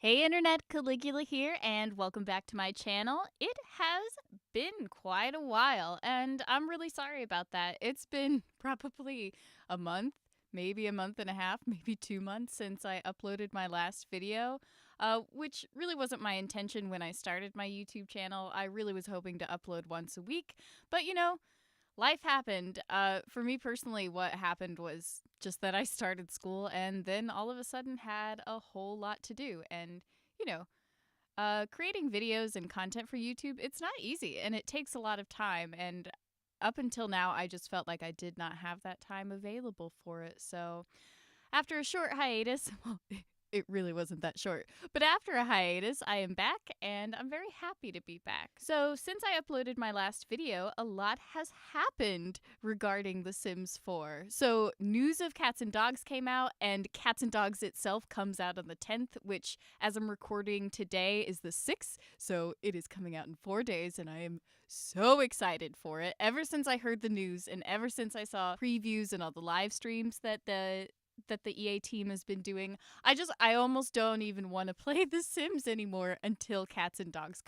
Hey Internet, Caligula here, and welcome back to my channel. It has been quite a while, and I'm really sorry about that. It's been probably a month, maybe a month and a half, maybe 2 months since I uploaded my last video, which really wasn't my intention when I started my YouTube channel. I really was hoping to upload once a week, but life happened. For me personally, what happened was just that I started school and then all of a sudden had a whole lot to do. And, you know, creating videos and content for YouTube, it's not easy and it takes a lot of time. And up until now, I just felt like I did not have that time available for it. So after a short hiatus, well, it really wasn't that short, but after a hiatus, I am back and I'm very happy to be back. So, since I uploaded my last video, a lot has happened regarding The Sims 4. So, news of Cats and Dogs came out, and Cats and Dogs itself comes out on the 10th, which, as I'm recording today, is the 6th. So, it is coming out in 4 days, and I am so excited for it. Ever since I heard the news and ever since I saw previews and all the live streams that the EA team has been doing, I almost don't even want to play The Sims anymore until Cats and Dogs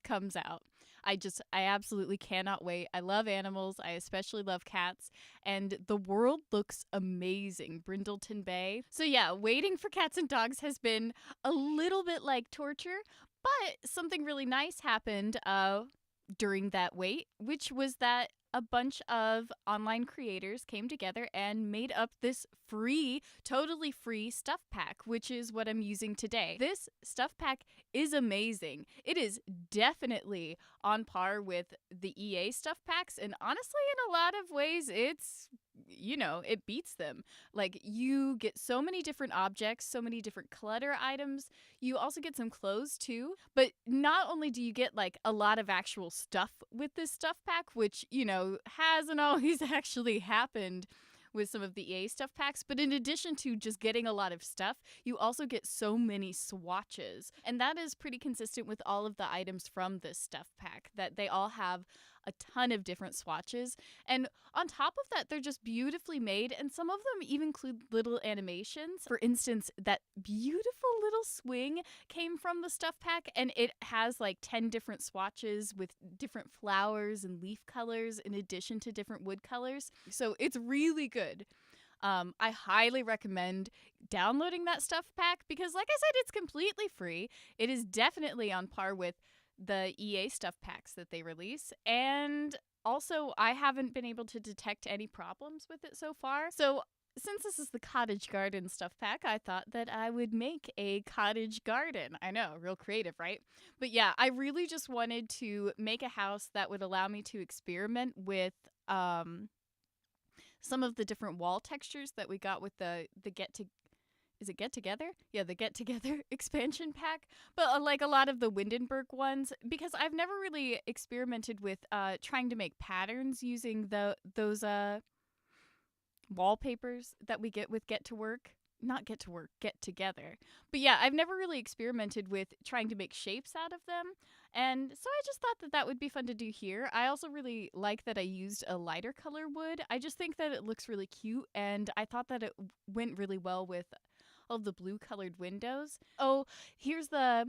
comes out. I absolutely cannot wait. I love animals. I especially love cats, and the world looks amazing. Brindleton Bay. So yeah, waiting for Cats and Dogs has been a little bit like torture, but something really nice happened during that wait, which was that a bunch of online creators came together and made up this totally free stuff pack, which is what I'm using today. This stuff pack is amazing. It is definitely on par with the EA stuff packs, and honestly, in a lot of ways, it beats them. Like, you get so many different objects, so many different clutter items. You also get some clothes too. But not only do you get like a lot of actual stuff with this stuff pack, which, hasn't always actually happened with some of the EA stuff packs, but in addition to just getting a lot of stuff, you also get so many swatches. And that is pretty consistent with all of the items from this stuff pack, that they all have a ton of different swatches. And on top of that, they're just beautifully made, and some of them even include little animations. For instance, that beautiful little swing came from the stuff pack, and it has like 10 different swatches with different flowers and leaf colors in addition to different wood colors. So it's really good. I highly recommend downloading that stuff pack because, like I said, it's completely free. It is definitely on par with the EA stuff packs that they release. And also, I haven't been able to detect any problems with it so far. So, since this is the cottage garden stuff pack, I thought that I would make a cottage garden. I know, real creative, right? But yeah, I really just wanted to make a house that would allow me to experiment with some of the different wall textures that we got with the Get Together? Yeah, the Get Together expansion pack. But like a lot of the Windenburg ones, because I've never really experimented with trying to make patterns using those wallpapers that we get with Get to Work. Not Get to Work, Get Together. But yeah, I've never really experimented with trying to make shapes out of them. And so I just thought that that would be fun to do here. I also really like that I used a lighter color wood. I just think that it looks really cute, and I thought that it went really well with all the blue colored windows. Oh, here's the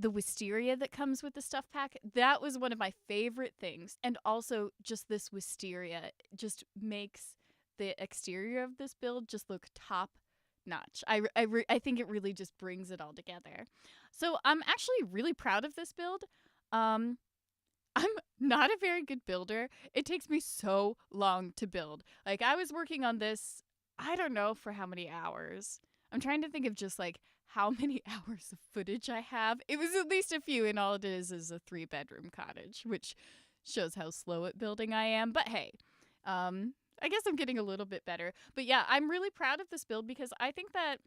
wisteria that comes with the stuff pack. That was one of my favorite things. And also just this wisteria just makes the exterior of this build just look top notch. I think it really just brings it all together. So I'm actually really proud of this build. I'm not a very good builder. It takes me so long to build. Like, I was working on this, I don't know for how many hours. I'm trying to think of just like how many hours of footage I have. It was at least a few, and all it is a 3-bedroom cottage, which shows how slow at building I am. But hey, I guess I'm getting a little bit better. But yeah, I'm really proud of this build because I think that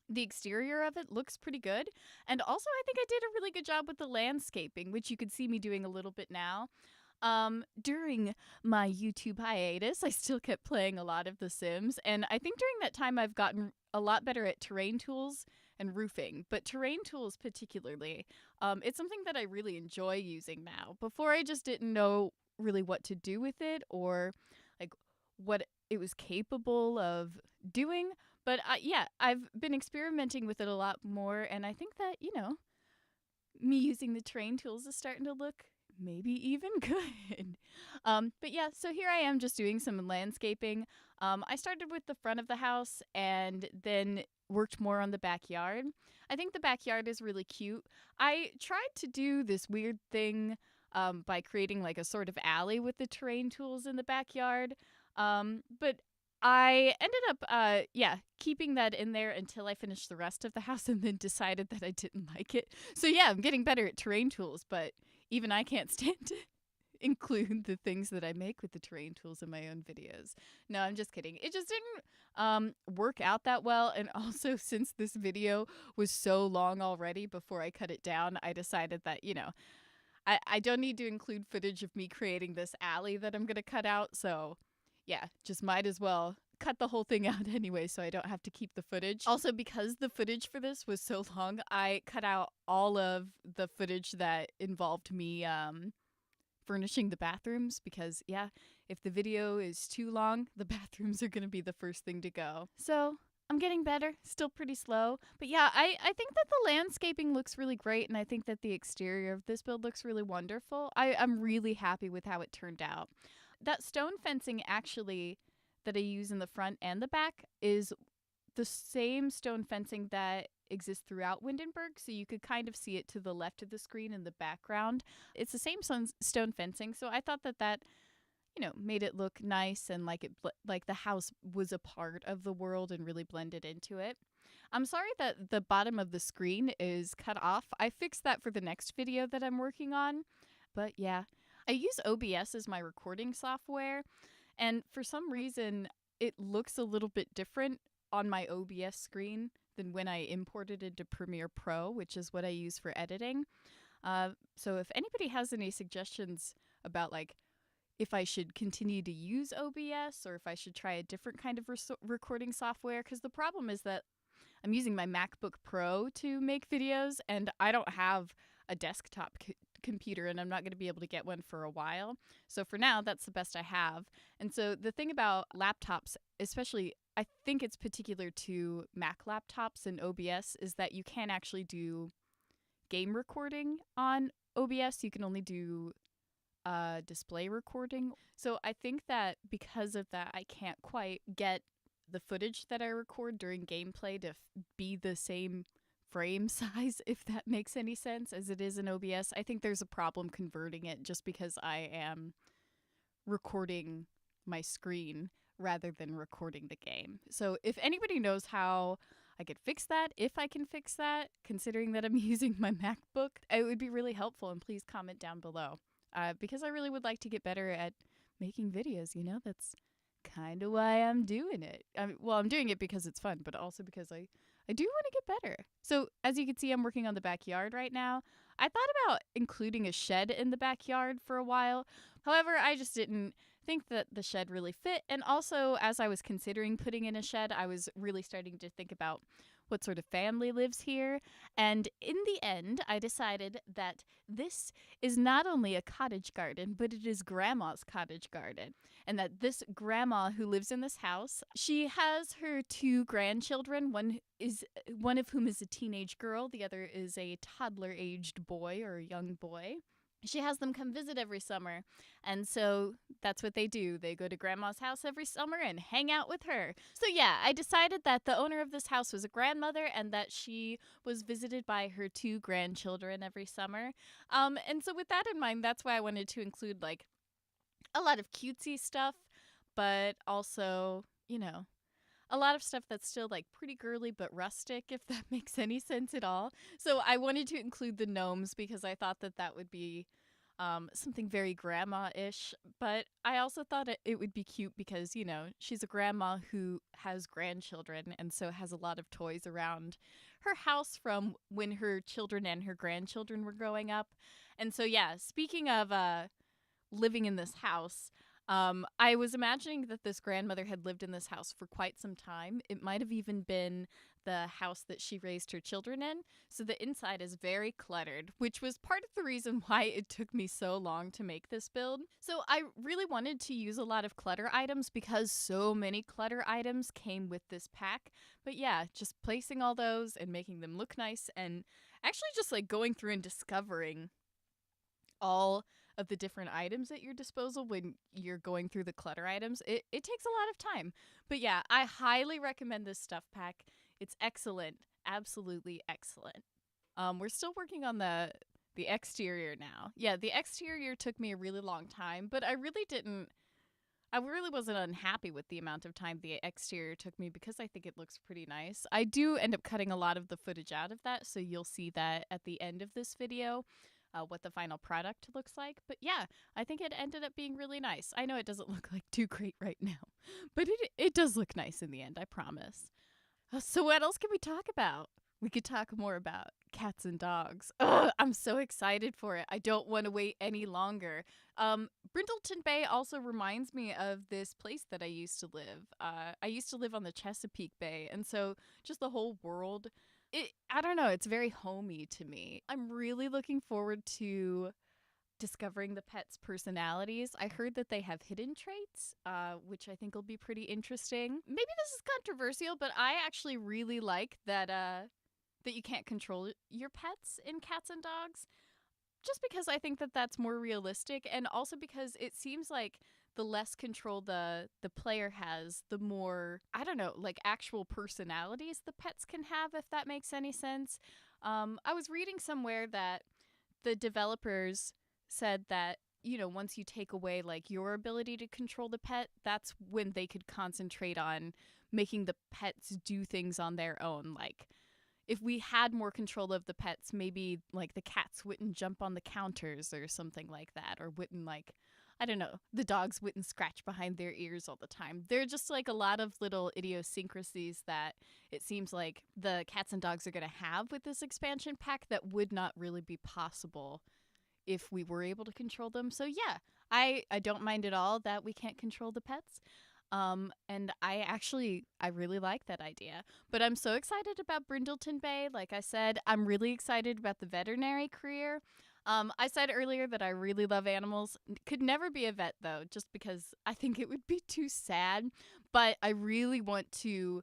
the exterior of it looks pretty good. And also, I think I did a really good job with the landscaping, which you could see me doing a little bit now. During my YouTube hiatus, I still kept playing a lot of The Sims, and I think during that time I've gotten a lot better at terrain tools and roofing, but terrain tools particularly. It's something that I really enjoy using now. Before, I just didn't know really what to do with it or like what it was capable of doing, But yeah, I've been experimenting with it a lot more, and I think that, me using the terrain tools is starting to look maybe even good. But yeah, so here I am just doing some landscaping. I started with the front of the house and then worked more on the backyard. I think the backyard is really cute. I tried to do this weird thing by creating like a sort of alley with the terrain tools in the backyard. But I ended up, keeping that in there until I finished the rest of the house and then decided that I didn't like it. So yeah, I'm getting better at terrain tools, but even I can't stand to include the things that I make with the terrain tools in my own videos. No, I'm just kidding. It just didn't work out that well. And also, since this video was so long already before I cut it down, I decided that, I don't need to include footage of me creating this alley that I'm going to cut out. So yeah, just might as well cut the whole thing out anyway so I don't have to keep the footage. Also, because the footage for this was so long, I cut out all of the footage that involved me furnishing the bathrooms because, yeah, if the video is too long, the bathrooms are going to be the first thing to go. So I'm getting better, still pretty slow. But yeah, I think that the landscaping looks really great, and I think that the exterior of this build looks really wonderful. I'm really happy with how it turned out. That stone fencing actually that I use in the front and the back is the same stone fencing that exists throughout Windenburg, so you could kind of see it to the left of the screen in the background. It's the same stone fencing, so I thought that made it look nice and like like the house was a part of the world and really blended into it. I'm sorry that the bottom of the screen is cut off. I fixed that for the next video that I'm working on, but yeah. I use OBS as my recording software, and for some reason, it looks a little bit different on my OBS screen than when I imported it into Premiere Pro, which is what I use for editing. So if anybody has any suggestions about like if I should continue to use OBS or if I should try a different kind of recording software, because the problem is that I'm using my MacBook Pro to make videos, and I don't have a desktop computer, and I'm not going to be able to get one for a while. So for now, that's the best I have. And so the thing about laptops, especially I think it's particular to Mac laptops and OBS, is that you can't actually do game recording on OBS. You can only do display recording. So I think that because of that, I can't quite get the footage that I record during gameplay to be the same frame size, if that makes any sense, as it is in OBS. I think there's a problem converting it just because I am recording my screen rather than recording the game. So if anybody knows how I could fix that, if I can fix that, considering that I'm using my MacBook, it would be really helpful, and please comment down below. Because I really would like to get better at making videos, that's kind of why I'm doing it. I'm doing it because it's fun, but also because I do want to get better. So as you can see, I'm working on the backyard right now. I thought about including a shed in the backyard for a while. However, I just didn't think that the shed really fit. And also, as I was considering putting in a shed, I was really starting to think about what sort of family lives here. And in the end, I decided that this is not only a cottage garden, but it is Grandma's cottage garden. And that this grandma who lives in this house, she has her two grandchildren, one of whom is a teenage girl, the other is a toddler-aged boy or a young boy. She has them come visit every summer, and so that's what they do. They go to Grandma's house every summer and hang out with her. So yeah, I decided that the owner of this house was a grandmother and that she was visited by her two grandchildren every summer. And so with that in mind, that's why I wanted to include like a lot of cutesy stuff, but also, a lot of stuff that's still like pretty girly but rustic, if that makes any sense at all. So I wanted to include the gnomes because I thought that would be something very grandma-ish. But I also thought it would be cute because, she's a grandma who has grandchildren and so has a lot of toys around her house from when her children and her grandchildren were growing up. And so, yeah, speaking of living in this house, I was imagining that this grandmother had lived in this house for quite some time. It might have even been the house that she raised her children in. So the inside is very cluttered, which was part of the reason why it took me so long to make this build. So I really wanted to use a lot of clutter items because so many clutter items came with this pack. But yeah, just placing all those and making them look nice, and actually just like going through and discovering all of the different items at your disposal when you're going through the clutter items, it takes a lot of time. But yeah, I highly recommend this stuff pack. It's excellent. Absolutely excellent. We're still working on the exterior now. Yeah, the exterior took me a really long time, but I really wasn't unhappy with the amount of time the exterior took me because I think it looks pretty nice. I do end up cutting a lot of the footage out of that, so you'll see that at the end of this video, what the final product looks like. But yeah, I think it ended up being really nice. I know it doesn't look like too great right now, but it does look nice in the end, I promise. So what else can we talk about? We could talk more about cats and dogs. Ugh, I'm so excited for it. I don't want to wait any longer. Brindleton Bay also reminds me of this place that I used to live. I used to live on the Chesapeake Bay, and so just the whole world, I don't know, it's very homey to me. I'm really looking forward to discovering the pets' personalities. I heard that they have hidden traits, which I think will be pretty interesting. Maybe this is controversial, but I actually really like that you can't control your pets in cats and dogs, just because I think that that's more realistic, and also because it seems like the less control the player has, the more, I don't know, like actual personalities the pets can have, if that makes any sense. I was reading somewhere that the developers said that, you know, once you take away like your ability to control the pet, that's when they could concentrate on making the pets do things on their own. Like, if we had more control of the pets, maybe like the cats wouldn't jump on the counters or something like that, or wouldn't, like, I don't know, the dogs wouldn't scratch behind their ears all the time. They're just like a lot of little idiosyncrasies that it seems like the cats and dogs are going to have with this expansion pack that would not really be possible if we were able to control them. So yeah, I don't mind at all that we can't control the pets. And I really like that idea. But I'm so excited about Brindleton Bay. Like I said, I'm really excited about the veterinary career. I said earlier that I really love animals. Could never be a vet though, just because I think it would be too sad. But I really want to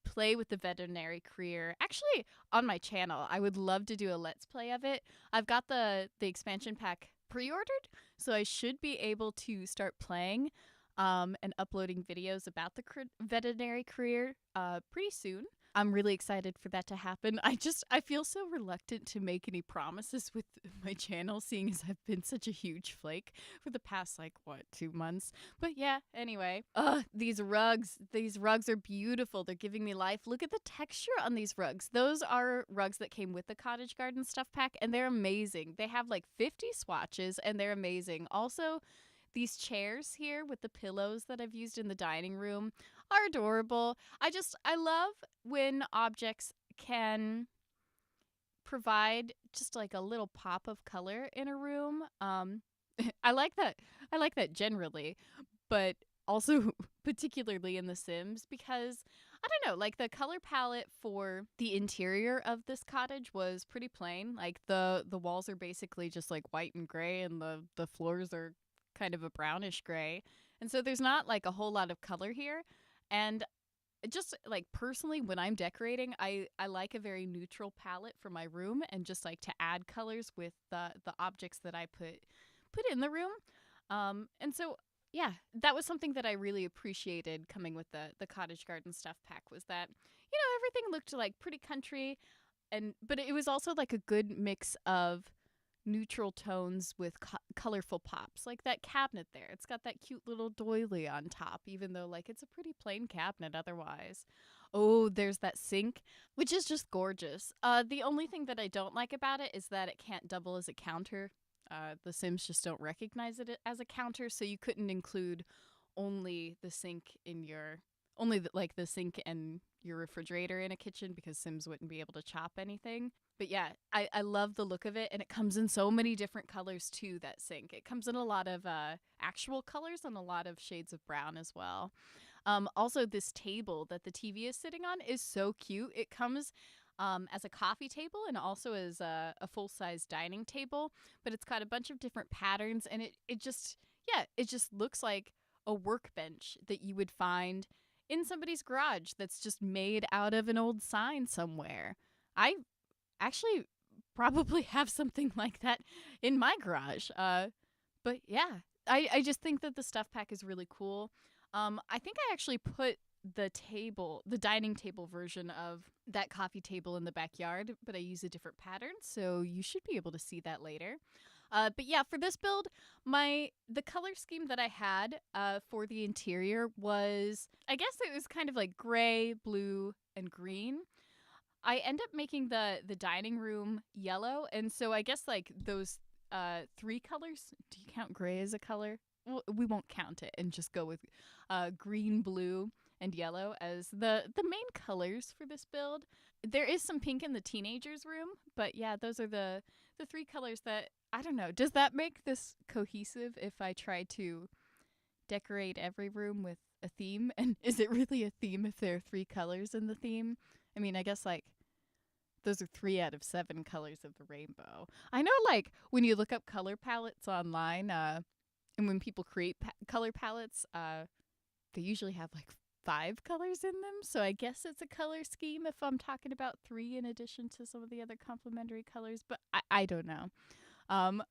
play with the veterinary career. Actually, on my channel, I would love to do a let's play of it. I've got the expansion pack pre-ordered, so I should be able to start playing and uploading videos about the veterinary career pretty soon. I'm really excited for that to happen. I feel so reluctant to make any promises with my channel, seeing as I've been such a huge flake for the past, like, what, 2 months? But yeah, anyway. These rugs are beautiful. They're giving me life. Look at the texture on these rugs. Those are rugs that came with the Cottage Garden stuff pack, and they're amazing. They have like 50 swatches, and they're amazing. Also, these chairs here with the pillows that I've used in the dining room are adorable. I love when objects can provide just like a little pop of color in a room. I like that. I like that generally, but also particularly in The Sims, because I don't know, like the color palette for the interior of this cottage was pretty plain. Like the walls are basically just like white and gray, and the floors are kind of a brownish gray. And so there's not like a whole lot of color here. And just like personally, when I'm decorating, I like a very neutral palette for my room, and just like to add colors with the objects that I put in the room. And so yeah, that was something that I really appreciated coming with the Cottage Garden stuff pack, was that, you know, everything looked like pretty country, but it was also like a good mix of neutral tones with colorful pops, like that cabinet there. It's got that cute little doily on top, even though like it's a pretty plain cabinet otherwise. Oh, there's that sink, which is just gorgeous. The only thing that I don't like about it is that it can't double as a counter. The Sims just don't recognize it as a counter, so you couldn't include only the sink in your like the sink and your refrigerator in a kitchen, because Sims wouldn't be able to chop anything. But yeah, I love the look of it, and it comes in so many different colors too, that sink. It comes in a lot of actual colors and a lot of shades of brown as well. Also, this table that the TV is sitting on is so cute. It comes as a coffee table and also as a full-size dining table, but it's got a bunch of different patterns, and it just, yeah, it just looks like a workbench that you would find in somebody's garage that's just made out of an old sign somewhere. I actually probably have something like that in my garage. But yeah, I just think that the stuff pack is really cool. I think I actually put the dining table version of that coffee table in the backyard, but I use a different pattern, so you should be able to see that later. But yeah, for this build, the color scheme that I had for the interior was, I guess it was kind of like gray, blue, and green. I end up making the dining room yellow, and so I guess like those three colors. Do you count gray as a color? Well, we won't count it and just go with green, blue, and yellow as the main colors for this build. There is some pink in the teenagers' room, but yeah, those are the three colors that, I don't know. Does that make this cohesive if I try to decorate every room with a theme? And is it really a theme if there are three colors in the theme? I mean, I guess like those are 3 out of 7 colors of the rainbow. I know, like, when you look up color palettes online, and when people create color palettes, they usually have like 5 colors in them. So I guess it's a color scheme if I'm talking about 3 in addition to some of the other complementary colors. But I don't know. I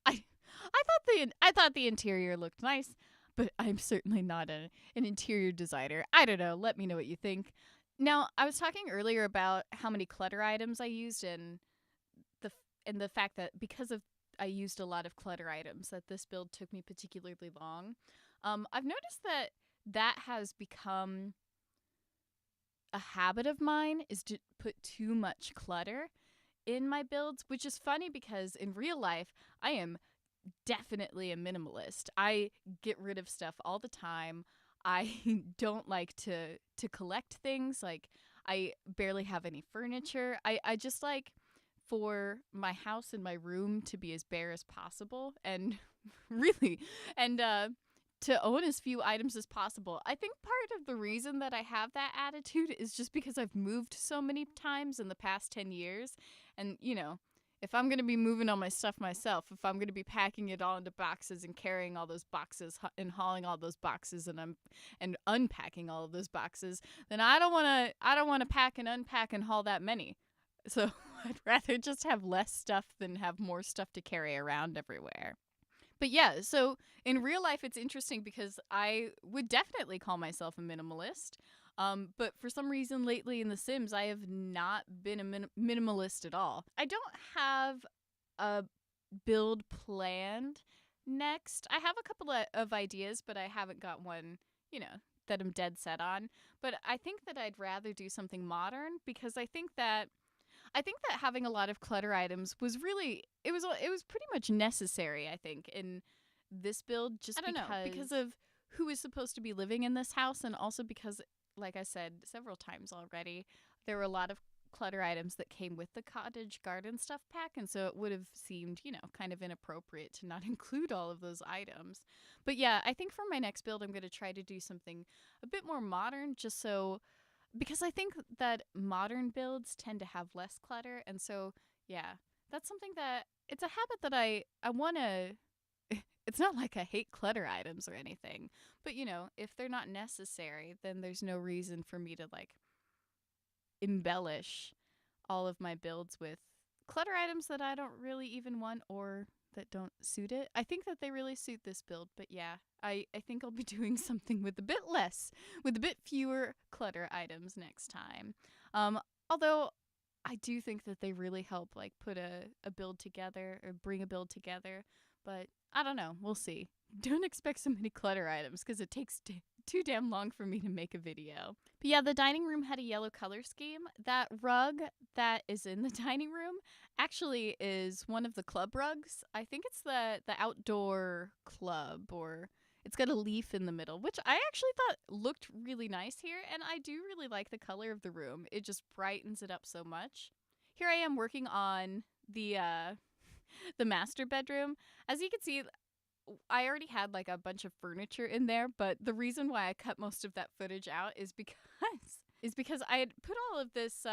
thought the interior looked nice, but I'm certainly not an interior designer. I don't know. Let me know what you think. Now, I was talking earlier about how many clutter items I used, and the fact that because of I used a lot of clutter items, that this build took me particularly long. I've noticed that has become a habit of mine, is to put too much clutter in my builds, which is funny because in real life, I am definitely a minimalist. I get rid of stuff all the time. I don't like to collect things. Like, I barely have any furniture. I just like for my house and my room to be as bare as possible, and really, and to own as few items as possible. I think part of the reason that I have that attitude is just because I've moved so many times in the past 10 years, and if I'm going to be moving all my stuff myself, if I'm going to be packing it all into boxes and carrying all those boxes and hauling all those boxes and unpacking all of those boxes, then I don't want to pack and unpack and haul that many. So I'd rather just have less stuff than have more stuff to carry around everywhere. But yeah, so in real life, it's interesting because I would definitely call myself a minimalist. But for some reason lately in The Sims, I have not been a minimalist at all. I don't have a build planned next. I have a couple of ideas, but I haven't got one, that I'm dead set on. But I think that I'd rather do something modern because I think that having a lot of clutter items was really it was pretty much necessary, I think, in this build, just because of who is supposed to be living in this house, and also because, like I said several times already, there were a lot of clutter items that came with the cottage garden stuff pack, and so it would have seemed, kind of inappropriate to not include all of those items. But yeah, I think for my next build I'm going to try to do something a bit more modern, just so because I think that modern builds tend to have less clutter, and so yeah, that's something that it's a habit that I want to. It's not like I hate clutter items or anything, but if they're not necessary, then there's no reason for me to like embellish all of my builds with clutter items that I don't really even want or that don't suit it. I think that they really suit this build, but yeah, I think I'll be doing something with a bit fewer clutter items next time. Although I do think that they really help like put a build together or bring a build together, but I don't know. We'll see. Don't expect so many clutter items because it takes too damn long for me to make a video. But yeah, the dining room had a yellow color scheme. That rug that is in the dining room actually is one of the club rugs. I think it's the outdoor club, or it's got a leaf in the middle, which I actually thought looked really nice here, and I do really like the color of the room. It just brightens it up so much. Here I am working on the master bedroom. As you can see, I already had like a bunch of furniture in there, but the reason why I cut most of that footage out is because I had put all of this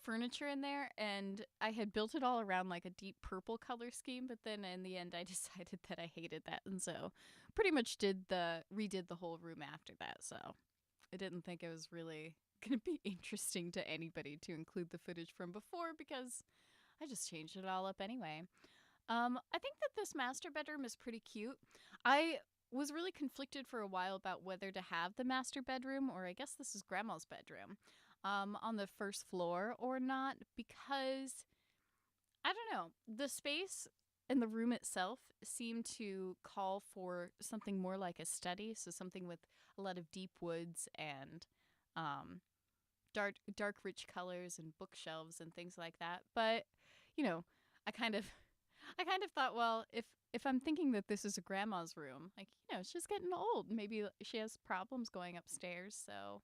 furniture in there, and I had built it all around like a deep purple color scheme, but then in the end I decided that I hated that, and so pretty much redid the whole room after that. So I didn't think it was really going to be interesting to anybody to include the footage from before, because I just changed it all up anyway. I think that this master bedroom is pretty cute. I was really conflicted for a while about whether to have the master bedroom, or I guess this is grandma's bedroom, on the first floor or not, because I don't know. The space and the room itself seemed to call for something more like a study, so something with a lot of deep woods and um, dark rich colors and bookshelves and things like that. But you know, I kind of I kind of thought, well, if I'm thinking that this is a grandma's room, like, she's getting old. Maybe she has problems going upstairs. So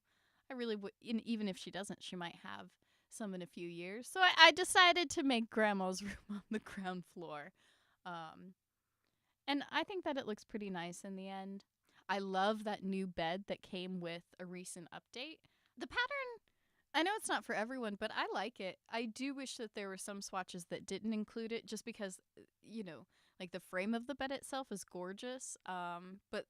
I really would, even if she doesn't, she might have some in a few years. So I decided to make grandma's room on the ground floor. Um, and I think that it looks pretty nice in the end. I love that new bed that came with a recent update. The pattern, I know it's not for everyone, but I like it. I do wish that there were some swatches that didn't include it, just because, like the frame of the bed itself is gorgeous. But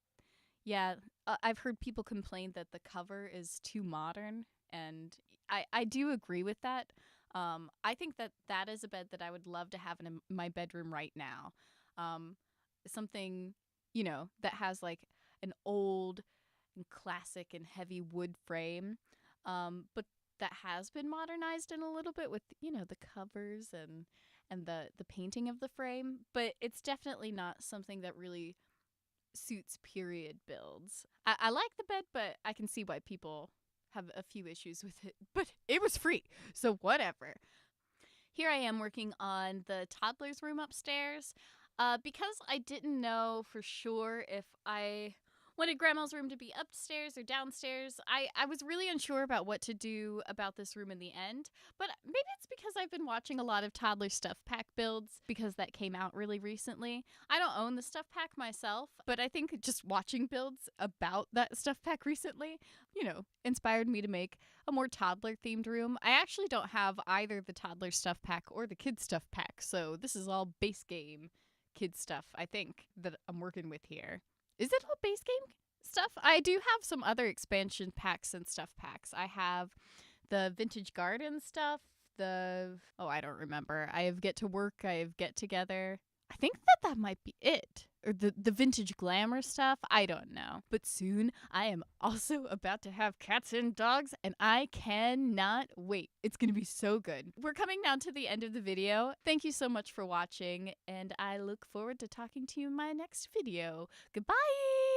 yeah, I've heard people complain that the cover is too modern, and I do agree with that. I think that that is a bed that I would love to have in my bedroom right now. Um, Something, that has like an old and classic and heavy wood frame, but that has been modernized in a little bit with, the covers and the painting of the frame, but it's definitely not something that really suits period builds. I like the bed, but I can see why people have a few issues with it. But it was free, so whatever. Here I am working on the toddler's room upstairs. Because I didn't know for sure if I wanted grandma's room to be upstairs or downstairs, I was really unsure about what to do about this room in the end. But maybe it's because I've been watching a lot of toddler stuff pack builds, because that came out really recently. I don't own the stuff pack myself, but I think just watching builds about that stuff pack recently, inspired me to make a more toddler themed room. I actually don't have either the toddler stuff pack or the kid stuff pack, so this is all base game kid stuff, I think, that I'm working with here. Is it all base game stuff? I do have some other expansion packs and stuff packs. I have the vintage garden stuff, I don't remember. I have Get to Work, I have Get Together. I think that might be it. Or the vintage glamour stuff. I don't know. But soon I am also about to have cats and dogs, and I cannot wait. It's going to be so good. We're coming now to the end of the video. Thank you so much for watching, and I look forward to talking to you in my next video. Goodbye!